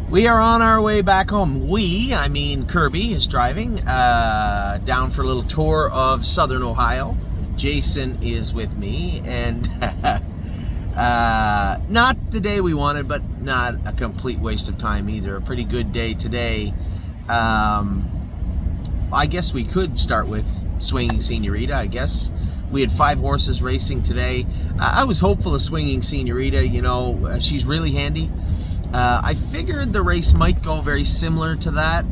We are on our way back home. I mean Kirby, is driving down for a little tour of Southern Ohio. Jason is with me, and not the day we wanted, but not a complete waste of time either. A pretty good day today. I guess we could start with Swinging Senorita, I guess. We had 5 horses racing today. I was hopeful of Swinging Senorita. She's really handy. I figured the race might go very similar to that,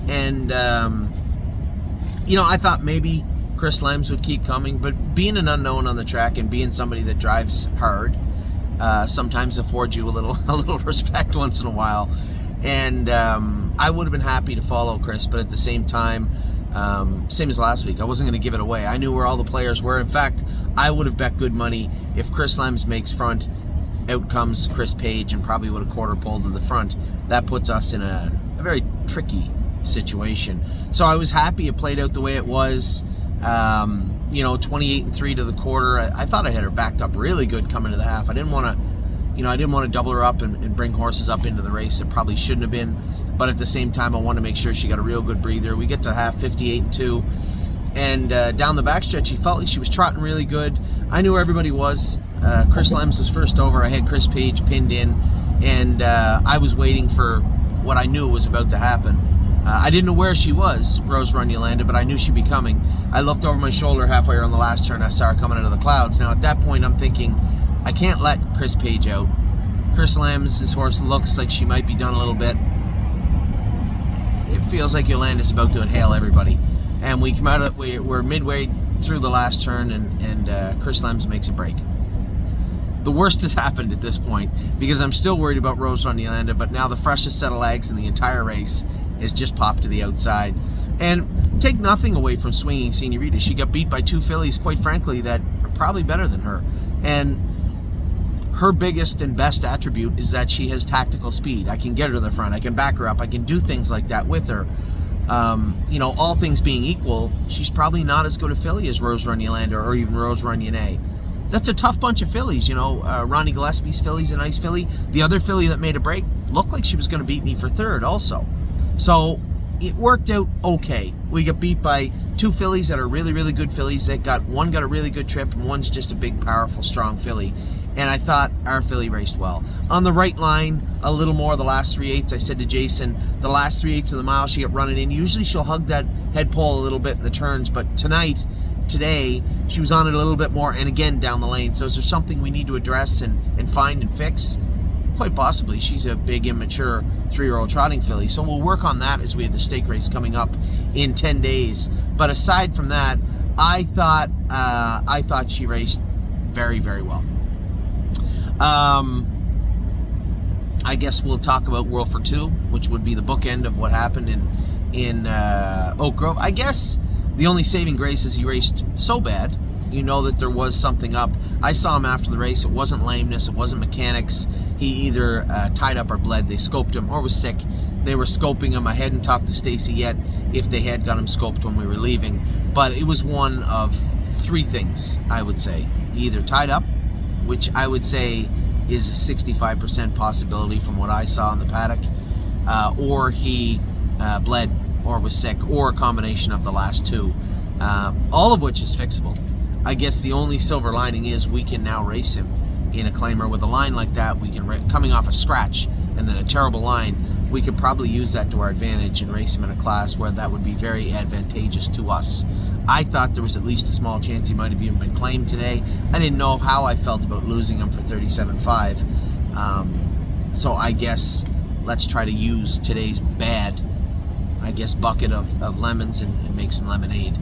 and I thought maybe Chris Lems would keep coming, but being an unknown on the track and being somebody that drives hard sometimes affords you a little respect once in a while, and I would have been happy to follow Chris, but at the same time, same as last week, I wasn't going to give it away. I knew where all the players were. In fact, I would have bet good money if Chris Lems makes front, out comes Chris Page and probably would have quarter poled to the front. That puts us in a very tricky situation. So I was happy it played out the way it was. 28-3 to the quarter. I thought I had her backed up really good coming to the half. I didn't want to double her up and bring horses up into the race. It probably shouldn't have been, but at the same time, I wanted to make sure she got a real good breather. We get to half 58-2, and down the backstretch, she felt like she was trotting really good. I knew where everybody was. Chris Lems was first over. I had Chris Page pinned in, and I was waiting for what I knew was about to happen. I didn't know where she was, Rose Run Yolanda, but I knew she'd be coming. I looked over my shoulder halfway around the last turn. I saw her coming out of the clouds. Now, at that point, I'm thinking, I can't let Chris Page out. Chris Lems, his horse looks like she might be done a little bit. It feels like Yolanda's about to inhale everybody. And we come out we're midway through the last turn, and Chris Lems makes a break. The worst has happened at this point, because I'm still worried about Rose Run Yolanda, but now the freshest set of legs in the entire race is just popped to the outside. And take nothing away from Swinging Senorita. She got beat by 2 fillies, quite frankly, that are probably better than her. And her biggest and best attribute is that she has tactical speed. I can get her to the front. I can back her up. I can do things like that with her. All things being equal, she's probably not as good a filly as Rose Run Yolanda or even Rose Run Yane. That's a tough bunch of fillies. Ronnie Gillespie's filly's a nice filly. The other filly that made a break looked like she was going to beat me for third also. So it worked out okay. We got beat by 2 fillies that are really, really good fillies. One got a really good trip, and one's just a big, powerful, strong filly. And I thought our filly raced well. On the right line, a little more the last 3/8. I said to Jason, the last 3/8 of the mile she got running in. Usually she'll hug that head pole a little bit in the turns, but today, she was on it a little bit more, and again down the lane. So is there something we need to address and find and fix? Quite possibly. She's a big, immature 3-year-old trotting filly. So we'll work on that as we have the stake race coming up in 10 days. But aside from that, I thought she raced very, very well. I guess we'll talk about World for Two, which would be the bookend of what happened in Oak Grove. I guess the only saving grace is he raced so bad, that there was something up. I saw him after the race. It wasn't lameness. It wasn't mechanics. He either tied up or bled. They scoped him or was sick. They were scoping him. I hadn't talked to Stacy yet if they had got him scoped when we were leaving. But it was one of 3 things, I would say. He either tied up, which I would say is a 65% possibility from what I saw in the paddock, or he bled or was sick, or a combination of the last 2, all of which is fixable. I guess the only silver lining is we can now race him in a claimer with a line like that. We can, coming off a scratch and then a terrible line, we could probably use that to our advantage and race him in a class where that would be very advantageous to us. I thought there was at least a small chance he might have even been claimed today. I didn't know how I felt about losing him for 37.5. So I guess let's try to use today's bad, bucket of lemons and make some lemonade.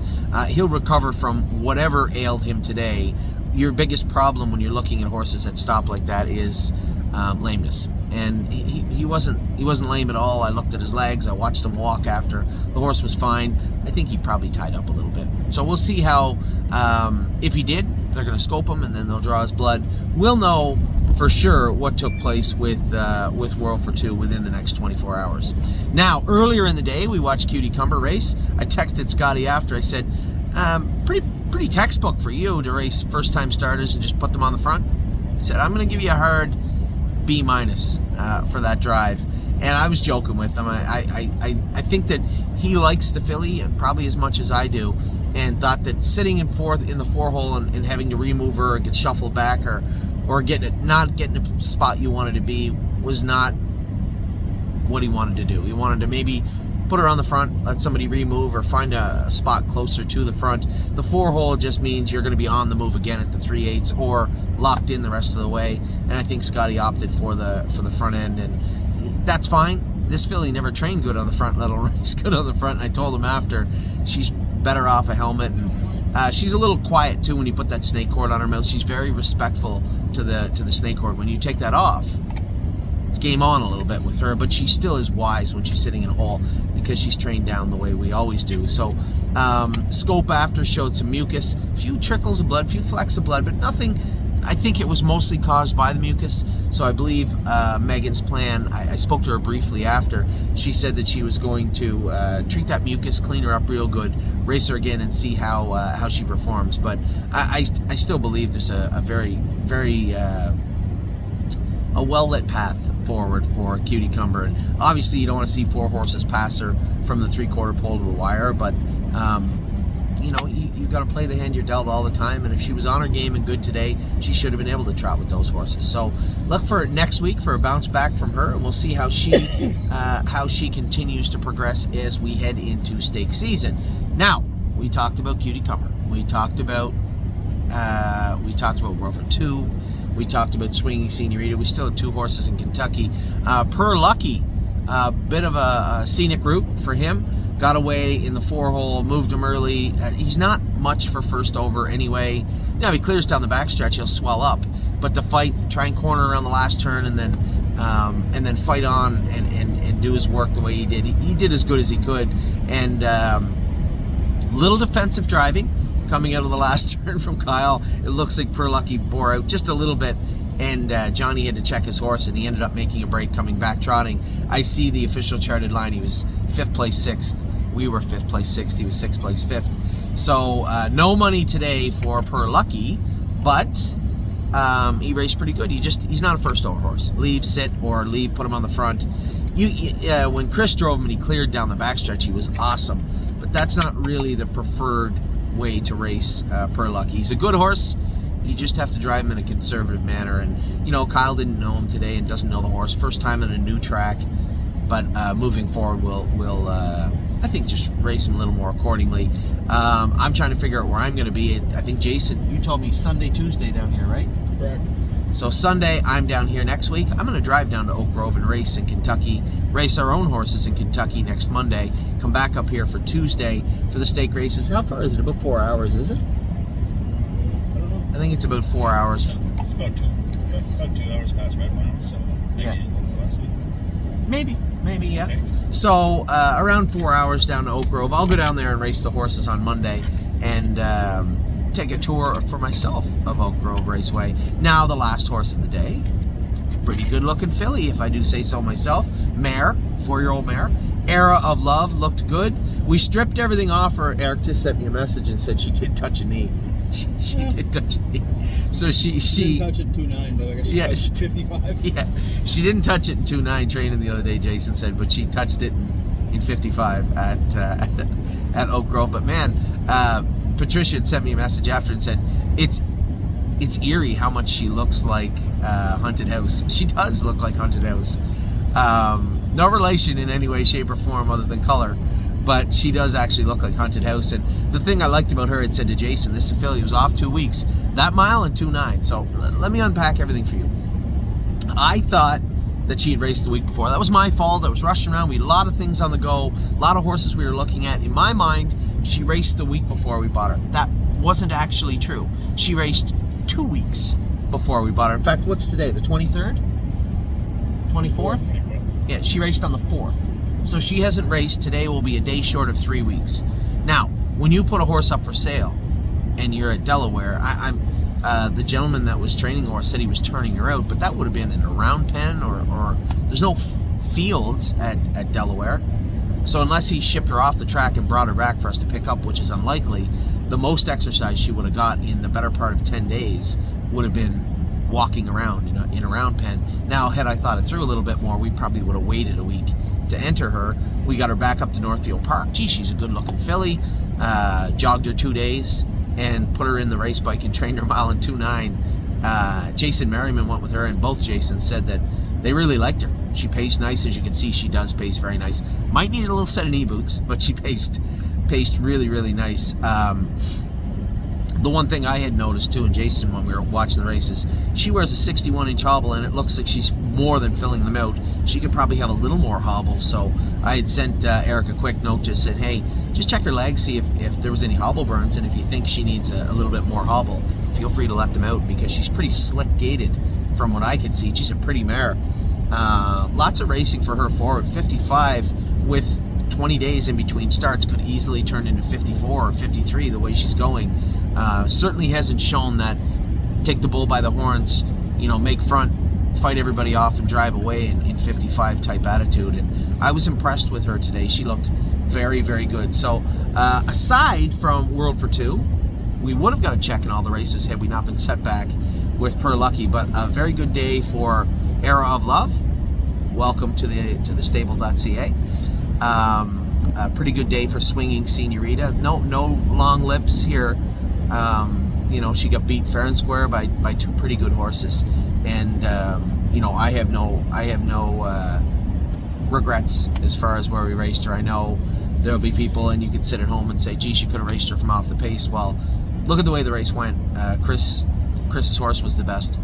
He'll recover from whatever ailed him today. Your biggest problem when you're looking at horses that stop like that is lameness. And he wasn't lame at all. I looked at his legs. I watched him walk after. The horse was fine. I think he probably tied up a little bit. So we'll see how, if he did, they're going to scope him and then they'll draw his blood. We'll know for sure what took place with World for Two within the next 24 hours. Now, earlier in the day, we watched Cutie Cumber race. I texted Scotty after. I said, pretty textbook for you to race first-time starters and just put them on the front. He said, I'm going to give you a hard B- for that drive. And I was joking with him. I think that he likes the filly, and probably as much as I do, and thought that sitting in the four hole and having to remove her or get shuffled back or not getting the spot you wanted to be was not what he wanted to do. He wanted to maybe put her on the front, let somebody remove, or find a spot closer to the front. The four hole just means you're going to be on the move again at the 3/8 or locked in the rest of the way. And I think Scotty opted for the front end, and that's fine. This filly never trained good on the front, let alone race good on the front. I told him after, she's better off a helmet, and she's a little quiet too when you put that snake cord on her mouth. She's very respectful to the snake cord. When you take that off, it's game on a little bit with her, but she still is wise when she's sitting in a hole because she's trained down the way we always do. So scope after showed some mucus, a few trickles of blood, a few flecks of blood, but nothing. I think it was mostly caused by the mucus. So I believe Megan's plan, I spoke to her briefly after, she said that she was going to treat that mucus, clean her up real good, race her again, and see how she performs. But I still believe there's a very, very a well-lit path forward for Cutie Cumber. And obviously you don't want to see four horses pass her from the 3/4 pole to the wire, but you know, you got to play the hand you're dealt all the time, and if she was on her game and good today, she should have been able to trot with those horses. So look for next week for a bounce back from her, and we'll see how she continues to progress as we head into stake season. Now, we talked about Cutie Cumber. We talked about World for Two. We talked about Swinging Senorita. We still have two horses in Kentucky. Per Lucky, a bit of a scenic route for him. Got away in the four hole, moved him early. He's not much for first over anyway. Now, if he clears down the backstretch, he'll swell up. But to fight, try and corner around the last turn, and then fight on and do his work the way he did. He did as good as he could. And little defensive driving coming out of the last turn from Kyle. It looks like Per Lucky bore out just a little bit, and Johnny had to check his horse, and he ended up making a break coming back trotting. I see the official charted line. He was 5th place 6th. We were 5th place 6th. He was 6th place 5th. So no money today for Per Lucky, but he raced pretty good. He's not a first over horse. Leave, sit, or leave, put him on the front. When Chris drove him and he cleared down the backstretch, he was awesome. But that's not really the preferred way to race Per Lucky. He's a good horse. You just have to drive him in a conservative manner. And, you know, Kyle didn't know him today and doesn't know the horse. First time on a new track. But moving forward, we'll I think, just race him a little more accordingly. I'm trying to figure out where I'm going to be. I think, Jason, you told me Sunday, Tuesday down here, right? Correct. So Sunday, I'm down here next week. I'm going to drive down to Oak Grove and race in Kentucky, race our own horses in Kentucky next Monday, come back up here for Tuesday for the stake races. How far is it? About 4 hours, is it? I don't know. I think it's about 4 hours. It's about 2 hours past Red Mile, so maybe a little less. Maybe, yeah. So around 4 hours down to Oak Grove. I'll go down there and race the horses on Monday and take a tour for myself of Oak Grove Raceway. Now the last horse of the day, pretty good looking filly, if I do say so myself. Mare, 4-year-old mare. Era of Love looked good. We stripped everything off her. Eric just sent me a message and said she did touch a knee. She did touch a knee. So she didn't touch it in 2.9, but I guess she 55. Yeah, she didn't touch it in 2.9 training the other day, Jason said, but she touched it in 55 at Oak Grove. But man, Patricia had sent me a message after and said it's eerie how much she looks like Haunted House. She does look like Haunted House. No relation in any way, shape, or form other than color, but she does actually look like Haunted House. And the thing I liked about her, it said to Jason, this affiliate was off 2 weeks, that mile and 2.9. So let me unpack everything for you. I thought that she had raced the week before. That was my fault. I was rushing around. We had a lot of things on the go, a lot of horses we were looking at. In my mind, she raced the week before we bought her. That wasn't actually true. She raced 2 weeks before we bought her. In fact, what's today? The 23rd? 24th? Yeah, she raced on the 4th. So she hasn't raced. Today will be a day short of 3 weeks. Now, when you put a horse up for sale and you're at Delaware, the gentleman that was training the horse said he was turning her out, but that would have been in a round pen or there's no fields at Delaware. So unless he shipped her off the track and brought her back for us to pick up, which is unlikely, the most exercise she would have got in the better part of 10 days would have been walking around in a round pen. Now, had I thought it through a little bit more, we probably would have waited a week to enter her. We got her back up to Northfield Park. Gee, she's a good-looking filly. Jogged her 2 days and put her in the race bike and trained her a mile in 2:09. Jason Merriman went with her, and both Jasons said that they really liked her. She paced nice. As you can see, she does pace very nice. Might need a little set of knee boots, but she paced really, really nice. The one thing I had noticed too, and Jason, when we were watching the races, she wears a 61-inch hobble, and it looks like she's more than filling them out. She could probably have a little more hobble. So I had sent Eric a quick note, just said, hey, just check her legs, see if there was any hobble burns, and if you think she needs a little bit more hobble, feel free to let them out, because she's pretty slick gaited from what I could see. She's a pretty mare. Lots of racing for her forward. 55 with 20 days in between starts could easily turn into 54 or 53 the way she's going. Certainly hasn't shown that take the bull by the horns, make front, fight everybody off and drive away in 55 type attitude. And I was impressed with her today. She looked very, very good. So aside from World for Two, we would have got a check in all the races had we not been set back with Per Lucky. But a very good day for Era of Love. Welcome to the stable.ca. A pretty good day for Swinging Senorita. No long lips here. She got beat fair and square by two pretty good horses, and I have no regrets as far as where we raced her. I know there'll be people, and you could sit at home and say, geez, you could have raced her from off the pace. Well, look at the way the race went. Chris's horse was the best.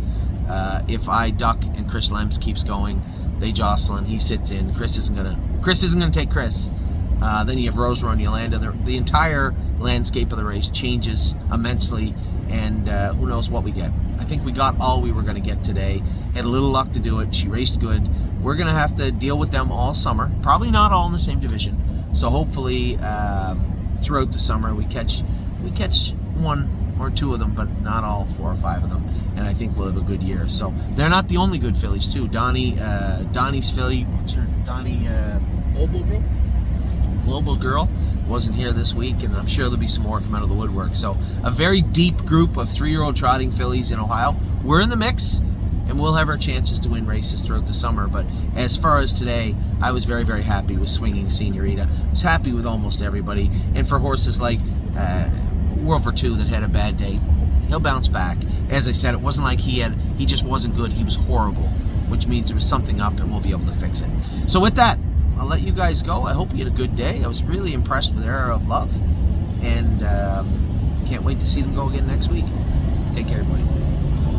If I duck and Chris Lems keeps going, they jostle and he sits in. Chris isn't gonna take Chris. Then you have Rose Run Yolanda. The entire landscape of the race changes immensely, and who knows what we get. I think we got all we were going to get today. Had a little luck to do it. She raced good. We're going to have to deal with them all summer. Probably not all in the same division. So hopefully throughout the summer we catch one or two of them, but not all 4 or 5 of them. And I think we'll have a good year. So they're not the only good fillies too. Donnie's filly, what's her? Donnie Global Girl wasn't here this week, and I'm sure there'll be some more come out of the woodwork. So a very deep group of 3-year-old trotting fillies in Ohio. We're in the mix, and we'll have our chances to win races throughout the summer. But as far as today, I was very, very happy with Swinging Senorita. I was happy with almost everybody. And for horses like World for Two that had a bad day, he'll bounce back. As I said, it wasn't like he just wasn't good. He was horrible, which means there was something up, and we'll be able to fix it. So with that, I'll let you guys go. I hope you had a good day. I was really impressed with Era of Love, and can't wait to see them go again next week. Take care, everybody.